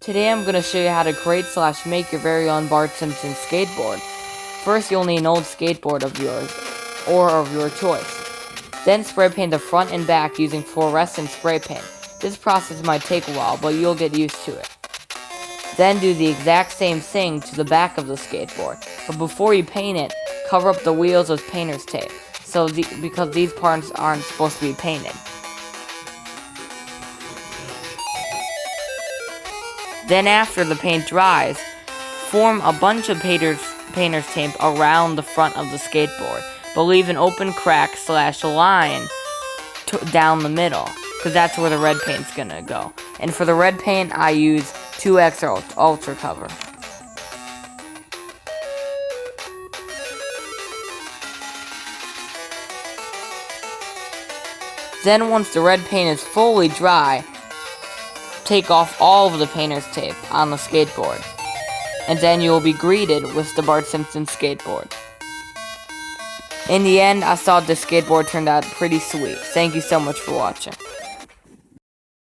Today I'm going to show you how to create / make your very own Bart Simpson skateboard. First you'll need an old skateboard of yours, or of your choice. Then spray paint the front and back using fluorescent spray paint. This process might take a while, but you'll get used to it. Then do the exact same thing to the back of the skateboard, but before you paint it, cover up the wheels with painter's tape, because these parts aren't supposed to be painted. Then after the paint dries, form a bunch of painter's tape around the front of the skateboard, but leave an open crack / line down the middle, because that's where the red paint's gonna go. And for the red paint, I use 2X Ultra Cover. Then once the red paint is fully dry, take off all of the painter's tape on the skateboard, and then you will be greeted with the Bart Simpson skateboard. In the end, I thought this skateboard turned out pretty sweet. Thank you so much for watching.